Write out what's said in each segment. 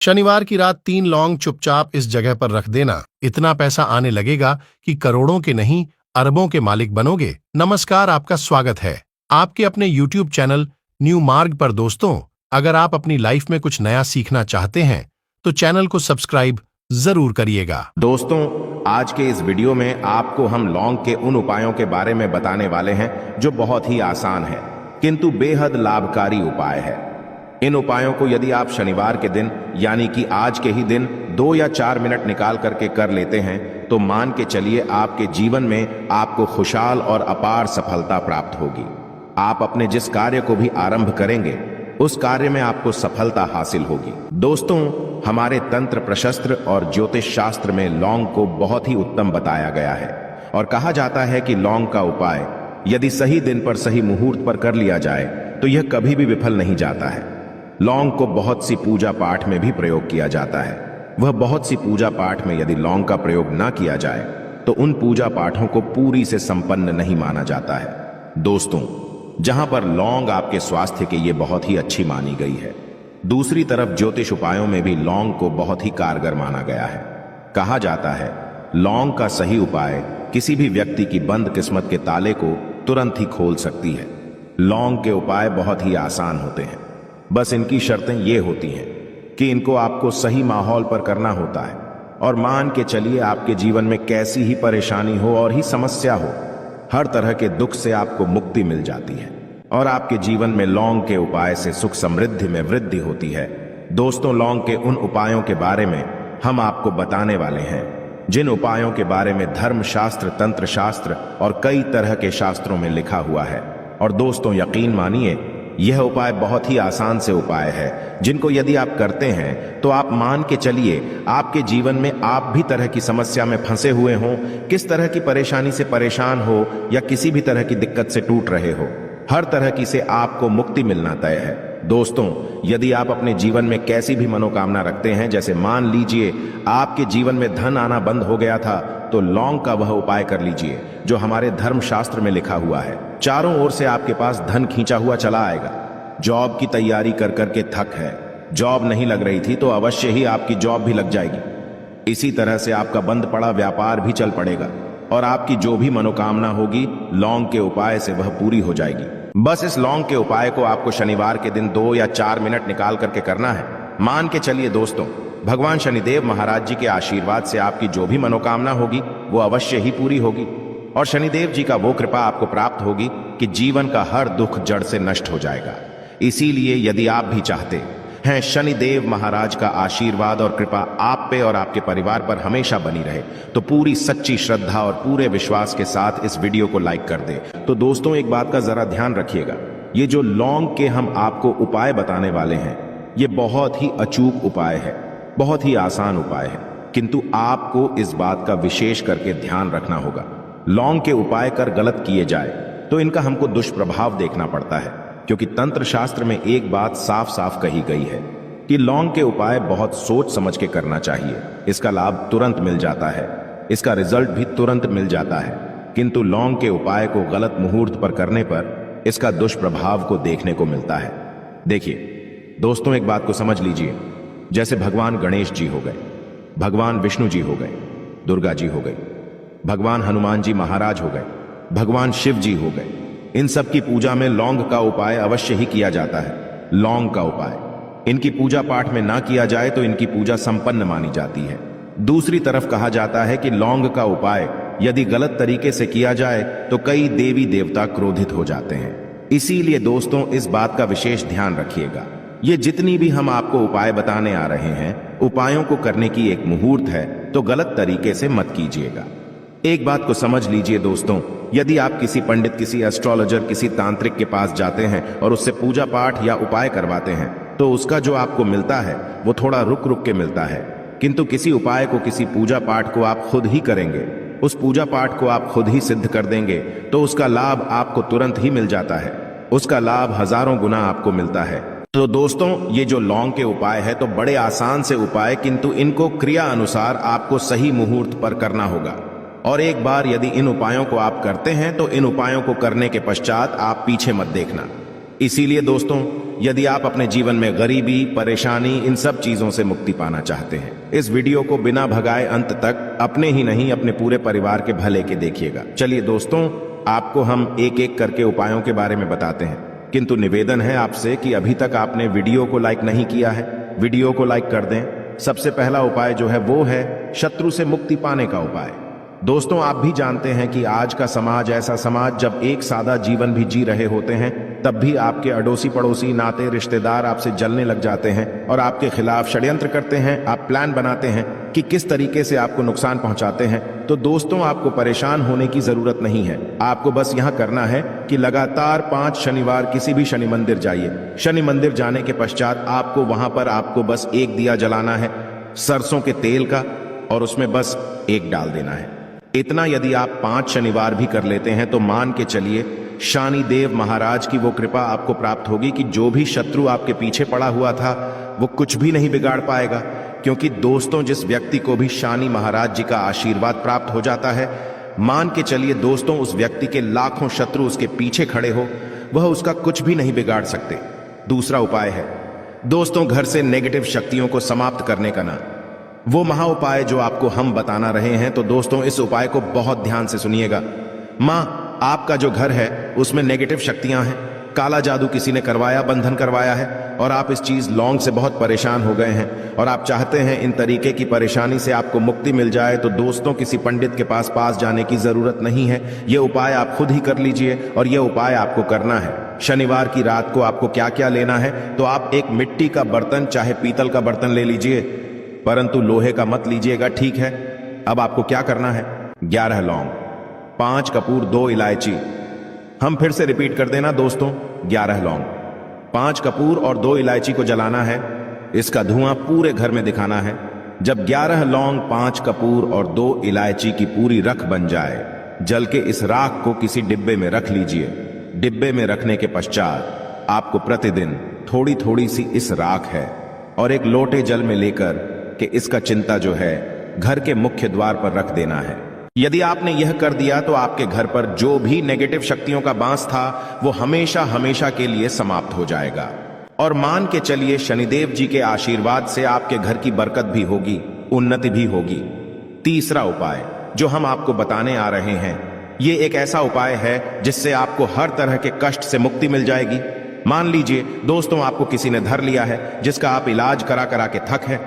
शनिवार की रात 3 लौंग चुपचाप इस जगह पर रख देना। इतना पैसा आने लगेगा कि करोड़ों के नहीं अरबों के मालिक बनोगे। नमस्कार, आपका स्वागत है आपके अपने YouTube चैनल न्यू मार्ग पर। दोस्तों, अगर आप अपनी लाइफ में कुछ नया सीखना चाहते हैं तो चैनल को सब्सक्राइब जरूर करिएगा। दोस्तों, आज के इस वीडियो में आपको हम लौंग के उन उपायों के बारे में बताने वाले हैं जो बहुत ही आसान है किंतु बेहद लाभकारी उपाय है। इन उपायों को यदि आप शनिवार के दिन यानी कि आज के ही दिन 2 या 4 मिनट निकाल करके कर लेते हैं तो मान के चलिए आपके जीवन में आपको खुशहाल और अपार सफलता प्राप्त होगी। आप अपने जिस कार्य को भी आरंभ करेंगे उस कार्य में आपको सफलता हासिल होगी। दोस्तों, हमारे तंत्र प्रशस्त्र और ज्योतिष शास्त्र में लौंग को बहुत ही उत्तम बताया गया है और कहा जाता है कि लौंग का उपाय यदि सही दिन पर सही मुहूर्त पर कर लिया जाए तो यह कभी भी विफल नहीं जाता है। लौंग को बहुत सी पूजा पाठ में भी प्रयोग किया जाता है। वह बहुत सी पूजा पाठ में यदि लौंग का प्रयोग ना किया जाए तो उन पूजा पाठों को पूरी से संपन्न नहीं माना जाता है। दोस्तों, जहां पर लौंग आपके स्वास्थ्य के लिए बहुत ही अच्छी मानी गई है, दूसरी तरफ ज्योतिष उपायों में भी लौंग को बहुत ही कारगर माना गया है। कहा जाता है लौंग का सही उपाय किसी भी व्यक्ति की बंद किस्मत के ताले को तुरंत ही खोल सकती है। लौंग के उपाय बहुत ही आसान होते हैं, बस इनकी शर्तें ये होती हैं कि इनको आपको सही माहौल पर करना होता है और मान के चलिए आपके जीवन में कैसी ही परेशानी हो और ही समस्या हो, हर तरह के दुख से आपको मुक्ति मिल जाती है और आपके जीवन में लौंग के उपाय से सुख समृद्धि में वृद्धि होती है। दोस्तों, लौंग के उन उपायों के बारे में हम आपको बताने वाले हैं जिन उपायों के बारे में धर्म शास्त्र, तंत्र शास्त्र और कई तरह के शास्त्रों में लिखा हुआ है। और दोस्तों, यकीन मानिए यह उपाय बहुत ही आसान से उपाय है जिनको यदि आप करते हैं तो आप मान के चलिए आपके जीवन में आप भी तरह की समस्या में फंसे हुए हों, किस तरह की परेशानी से परेशान हो या किसी भी तरह की दिक्कत से टूट रहे हो, हर तरह की से आपको मुक्ति मिलना तय है। दोस्तों, यदि आप अपने जीवन में कैसी भी मनोकामना रखते हैं, जैसे मान लीजिए आपके जीवन में धन आना बंद हो गया था, तो लौंग का वह उपाय कर लीजिए जो हमारे धर्म शास्त्र में लिखा हुआ है। चारों ओर से आपके पास धन खींचा हुआ चला आएगा। जॉब की तैयारी कर करके थक है, जॉब नहीं लग रही थी तो अवश्य ही आपकी जॉब भी लग जाएगी। इसी तरह से आपका बंद पड़ा व्यापार भी चल पड़ेगा और आपकी जो भी मनोकामना होगी लौंग के उपाय से वह पूरी हो जाएगी। बस इस लौंग के उपाय को आपको शनिवार के दिन 2 या 4 मिनट निकाल करके करना है। मान के चलिए दोस्तों, भगवान शनिदेव महाराज जी के आशीर्वाद से आपकी जो भी मनोकामना होगी वो अवश्य ही पूरी होगी और शनिदेव जी का वो कृपा आपको प्राप्त होगी कि जीवन का हर दुख जड़ से नष्ट हो जाएगा। इसीलिए यदि आप भी चाहते हैं शनिदेव महाराज का आशीर्वाद और कृपा आप पे और आपके परिवार पर हमेशा बनी रहे, तो पूरी सच्ची श्रद्धा और पूरे विश्वास के साथ इस वीडियो को लाइक कर दे। तो दोस्तों, एक बात का जरा ध्यान रखिएगा, ये जो लौंग के हम आपको उपाय बताने वाले हैं ये बहुत ही अचूक उपाय है, बहुत ही आसान उपाय है, किंतु आपको इस बात का विशेष करके ध्यान रखना होगा। लौंग के उपाय कर गलत किए जाए तो इनका हमको दुष्प्रभाव देखना पड़ता है, क्योंकि तंत्र शास्त्र में एक बात साफ साफ कही गई है कि लौंग के उपाय बहुत सोच समझ के करना चाहिए। इसका लाभ तुरंत मिल जाता है, इसका रिजल्ट भी तुरंत मिल जाता है, किंतु लौंग के उपाय को गलत मुहूर्त पर करने पर इसका दुष्प्रभाव को देखने को मिलता है। देखिए दोस्तों, एक बात को समझ लीजिए, जैसे भगवान गणेश जी हो गए, भगवान विष्णु जी हो गए, दुर्गा जी हो गई, भगवान हनुमान जी महाराज हो गए, भगवान शिव जी हो गए, इन सब की पूजा में लौंग का उपाय अवश्य ही किया जाता है। लौंग का उपाय इनकी पूजा पाठ में ना किया जाए तो इनकी पूजा संपन्न मानी जाती है। दूसरी तरफ कहा जाता है कि लौंग का उपाय यदि गलत तरीके से किया जाए तो कई देवी देवता क्रोधित हो जाते हैं। इसीलिए दोस्तों, इस बात का विशेष ध्यान रखिएगा। ये जितनी भी हम आपको उपाय बताने आ रहे हैं, उपायों को करने की एक मुहूर्त है, तो गलत तरीके से मत कीजिएगा। एक बात को समझ लीजिए दोस्तों, यदि आप किसी पंडित, किसी एस्ट्रोलॉजर, किसी तांत्रिक के पास जाते हैं और उससे पूजा पाठ या उपाय करवाते हैं तो उसका जो आपको मिलता है वो थोड़ा रुक रुक के मिलता है, किंतु किसी उपाय को, किसी पूजा पाठ को आप खुद ही करेंगे, उस पूजा पाठ को आप खुद ही सिद्ध कर देंगे तो उसका लाभ आपको तुरंत ही मिल जाता है, उसका लाभ हजारों गुना आपको मिलता है। तो दोस्तों, ये जो लौंग के उपाय है तो बड़े आसान से उपाय, किंतु इनको क्रिया अनुसार आपको सही मुहूर्त पर करना होगा। और एक बार यदि इन उपायों को आप करते हैं तो इन उपायों को करने के पश्चात आप पीछे मत देखना। इसीलिए दोस्तों, यदि आप अपने जीवन में गरीबी, परेशानी, इन सब चीजों से मुक्ति पाना चाहते हैं, इस वीडियो को बिना भगाए अंत तक अपने ही नहीं अपने पूरे परिवार के भले के देखिएगा। चलिए दोस्तों, आपको हम एक एक करके उपायों के बारे में बताते हैं, किंतु निवेदन है आपसे कि अभी तक आपने वीडियो को लाइक नहीं किया है, वीडियो को लाइक कर दें। सबसे पहला उपाय जो है वो है शत्रु से मुक्ति पाने का उपाय। दोस्तों, आप भी जानते हैं कि आज का समाज ऐसा समाज, जब एक सादा जीवन भी जी रहे होते हैं तब भी आपके अड़ोसी पड़ोसी, नाते रिश्तेदार आपसे जलने लग जाते हैं और आपके खिलाफ षड्यंत्र करते हैं। आप प्लान बनाते हैं कि किस तरीके से आपको नुकसान पहुंचाते हैं। तो दोस्तों, आपको परेशान होने की जरूरत नहीं है। आपको बस यहां करना है कि लगातार 5 शनिवार किसी भी शनि मंदिर जाइए। शनि मंदिर जाने के पश्चात आपको वहां पर आपको बस एक दिया जलाना है सरसों के तेल का, और उसमें बस एक डाल देना है। इतना यदि आप 5 शनिवार भी कर लेते हैं तो मान के चलिए शनिदेव महाराज की वो कृपा आपको प्राप्त होगी कि जो भी शत्रु आपके पीछे पड़ा हुआ था वो कुछ भी नहीं बिगाड़ पाएगा। क्योंकि दोस्तों, जिस व्यक्ति को भी शनि महाराज जी का आशीर्वाद प्राप्त हो जाता है, मान के चलिए दोस्तों, उस व्यक्ति के लाखों शत्रु उसके पीछे खड़े हो, वह उसका कुछ भी नहीं बिगाड़ सकते। दूसरा उपाय है दोस्तों, घर से नेगेटिव शक्तियों को समाप्त करने का ना, वो महा उपाय जो आपको हम बताना रहे हैं। तो दोस्तों, इस उपाय को बहुत ध्यान से सुनिएगा। मां, आपका जो घर है उसमें नेगेटिव शक्तियां हैं, काला जादू किसी ने करवाया, बंधन करवाया है, और आप इस चीज लौंग से बहुत परेशान हो गए हैं और आप चाहते हैं इन तरीके की परेशानी से आपको मुक्ति मिल जाए। तो दोस्तों, किसी पंडित के पास जाने की जरूरत नहीं है। ये उपाय आप खुद ही कर लीजिए, और ये उपाय आपको करना है। शनिवार की रात को आपको क्या क्या लेना है, तो आप एक मिट्टी का बर्तन, चाहे पीतल का बर्तन ले लीजिए, परंतु लोहे का मत लीजिएगा, ठीक है। अब आपको क्या करना है, 11 लौंग, 5 कपूर, 2 इलायची। हम फिर से रिपीट कर देना दोस्तों, 11 लौंग, 5 कपूर और 2 इलायची को जलाना है। इसका धुआं पूरे घर में दिखाना है। जब 11 लौंग, 5 कपूर और 2 इलायची की पूरी रख बन जाए, जल के इस राख को किसी डिब्बे में रख लीजिए। डिब्बे में रखने के पश्चात आपको प्रतिदिन थोड़ी थोड़ी सी इस राख है और एक लोटे जल में लेकर कि इसका चिंता जो है घर के मुख्य द्वार पर रख देना है। यदि आपने यह कर दिया तो आपके घर पर जो भी नेगेटिव शक्तियों का बांस था वो हमेशा हमेशा के लिए समाप्त हो जाएगा। और मान के चलिए शनिदेव जी के आशीर्वाद से आपके घर की बरकत भी होगी, उन्नति भी होगी। तीसरा उपाय जो हम आपको बताने आ रहे हैं, ये एक ऐसा उपाय है जिससे आपको हर तरह के कष्ट से मुक्ति मिल जाएगी। मान लीजिए दोस्तों, आपको किसी ने धर लिया है जिसका आप इलाज करा करा के थक है,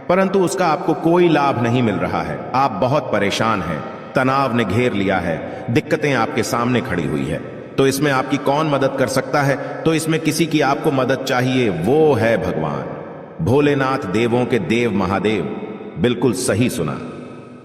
परंतु उसका आपको कोई लाभ नहीं मिल रहा है। आप बहुत परेशान हैं, तनाव ने घेर लिया है, दिक्कतें आपके सामने खड़ी हुई है। तो इसमें आपकी कौन मदद कर सकता है? तो इसमें किसी की आपको मदद चाहिए, वो है भगवान भोलेनाथ, देवों के देव महादेव। बिल्कुल सही सुना।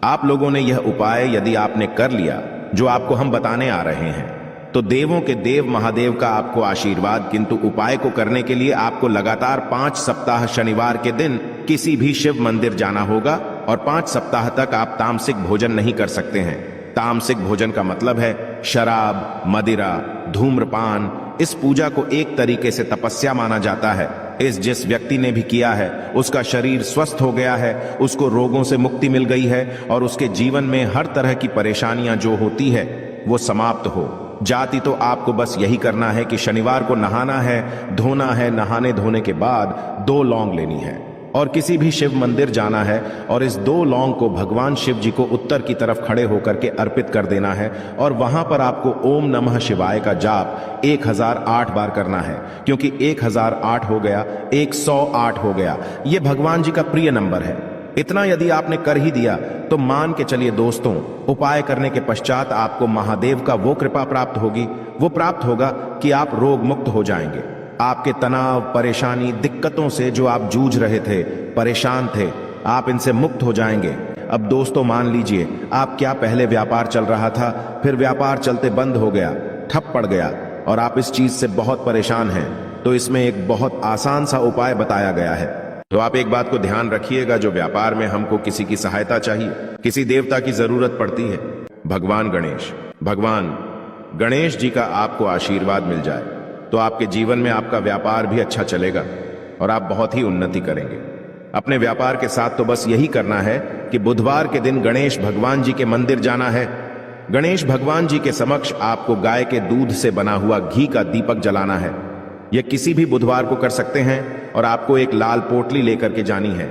आप लोगों ने यह उपाय यदि आपने कर लिया जो आपको हम बताने आ रहे हैं, तो देवों के देव महादेव का आपको आशीर्वाद। किंतु उपाय को करने के लिए आपको लगातार 5 सप्ताह शनिवार के दिन किसी भी शिव मंदिर जाना होगा, और 5 सप्ताह तक आप तामसिक भोजन नहीं कर सकते हैं। तामसिक भोजन का मतलब है शराब, मदिरा, धूम्रपान। इस पूजा को एक तरीके से तपस्या माना जाता है। जिस व्यक्ति ने भी किया है उसका शरीर स्वस्थ हो गया है, उसको रोगों से मुक्ति मिल गई है, और उसके जीवन में हर तरह की परेशानियां जो होती है वो समाप्त हो जाती। तो आपको बस यही करना है कि शनिवार को नहाना है, धोना है, नहाने धोने के बाद 2 लौंग लेनी है और किसी भी शिव मंदिर जाना है, और इस 2 लौंग को भगवान शिव जी को उत्तर की तरफ खड़े होकर के अर्पित कर देना है। और वहां पर आपको ओम नमः शिवाय का जाप 1008 बार करना है, क्योंकि 1008 हो गया, 108 हो गया, ये भगवान जी का प्रिय नंबर है। इतना यदि आपने कर ही दिया तो मान के चलिए दोस्तों, उपाय करने के पश्चात आपको महादेव का वो कृपा प्राप्त होगी, वो प्राप्त होगा कि आप रोग मुक्त हो जाएंगे। आपके तनाव, परेशानी, दिक्कतों से जो आप जूझ रहे थे, परेशान थे, आप इनसे मुक्त हो जाएंगे। अब दोस्तों मान लीजिए, आप क्या पहले व्यापार चल रहा था, फिर व्यापार चलते बंद हो गया, ठप पड़ गया, और आप इस चीज से बहुत परेशान हैं, तो इसमें एक बहुत आसान सा उपाय बताया गया है। तो आप एक बात को ध्यान रखिएगा, जो व्यापार में हमको किसी की सहायता चाहिए, किसी देवता की जरूरत पड़ती है, भगवान गणेश जी का आपको आशीर्वाद मिल जाए तो आपके जीवन में आपका व्यापार भी अच्छा चलेगा और आप बहुत ही उन्नति करेंगे। अपने व्यापार के साथ तो बस यही करना है कि बुधवार के दिन गणेश भगवान जी के मंदिर जाना है। गणेश भगवान जी के समक्ष आपको गाय के दूध से बना हुआ घी का दीपक जलाना है। यह किसी भी बुधवार को कर सकते हैं और आपको एक लाल पोटली लेकर के जानी है।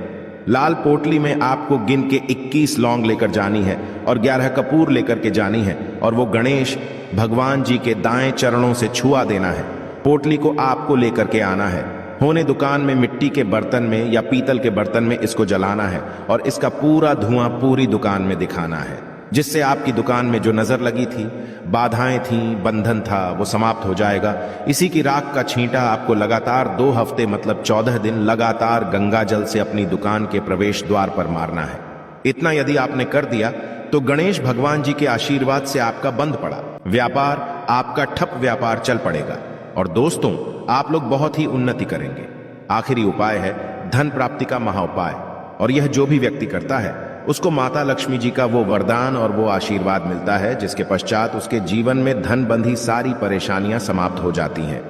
लाल पोटली में आपको गिन के 21 लौंग लेकर जानी है और 11 कपूर लेकर के जानी है और वो गणेश भगवान जी के दाएं चरणों से छुआ देना है। पोटली को आपको लेकर के आना है। होने दुकान में मिट्टी के बर्तन में या पीतल के बर्तन में इसको जलाना है और इसका पूरा धुआं पूरी दुकान में दिखाना है, जिससे आपकी दुकान में जो नजर लगी थी, बाधाएं थी, बंधन था, वो समाप्त हो जाएगा। इसी की राख का छींटा आपको लगातार 2 हफ्ते मतलब 14 दिन लगातार गंगा जल से अपनी दुकान के प्रवेश द्वार पर मारना है। इतना यदि आपने कर दिया तो गणेश भगवान जी के आशीर्वाद से आपका बंद पड़ा व्यापार, आपका ठप व्यापार चल पड़ेगा और दोस्तों आप लोग बहुत ही उन्नति करेंगे। आखिरी उपाय है धन प्राप्ति का महाउपाय, और यह जो भी व्यक्ति करता है उसको माता लक्ष्मी जी का वो वरदान और वो आशीर्वाद मिलता है, जिसके पश्चात उसके जीवन में धन बंधी सारी परेशानियां समाप्त हो जाती हैं।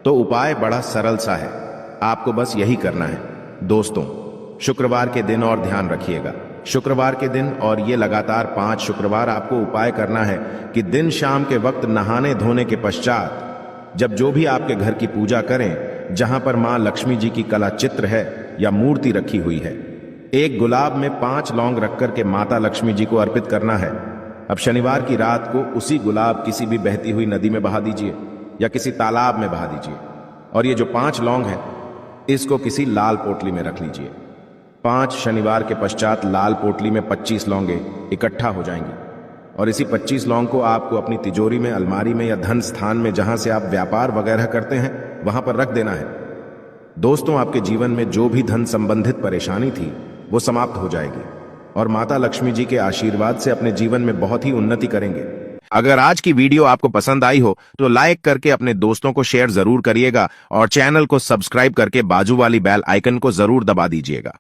तो उपाय बड़ा सरल सा है, आपको बस यही करना है। दोस्तों शुक्रवार के दिन और ध्यान रखिएगा, शुक्रवार के दिन और ये लगातार 5 शुक्रवार आपको उपाय करना है कि दिन शाम के वक्त नहाने धोने के पश्चात जब जो भी आपके घर की पूजा करें, जहां पर मां लक्ष्मी जी की कला चित्र है या मूर्ति रखी हुई है, एक गुलाब में 5 लौंग रख करके माता लक्ष्मी जी को अर्पित करना है। अब शनिवार की रात को उसी गुलाब किसी भी बहती हुई नदी में बहा दीजिए या किसी तालाब में बहा दीजिए और ये जो 5 लौंग है इसको किसी लाल पोटली में रख लीजिए। 5 शनिवार के पश्चात लाल पोटली में 25 लौंगे इकट्ठा हो जाएंगी और इसी 25 लौंग को आपको अपनी तिजोरी में, अलमारी में या धन स्थान में जहां से आप व्यापार वगैरह करते हैं वहां पर रख देना है। दोस्तों आपके जीवन में जो भी धन संबंधित परेशानी थी वो समाप्त हो जाएगी और माता लक्ष्मी जी के आशीर्वाद से अपने जीवन में बहुत ही उन्नति करेंगे। अगर आज की वीडियो आपको पसंद आई हो तो लाइक करके अपने दोस्तों को शेयर जरूर करिएगा और चैनल को सब्सक्राइब करके बाजू वाली बेल आइकन को जरूर दबा दीजिएगा।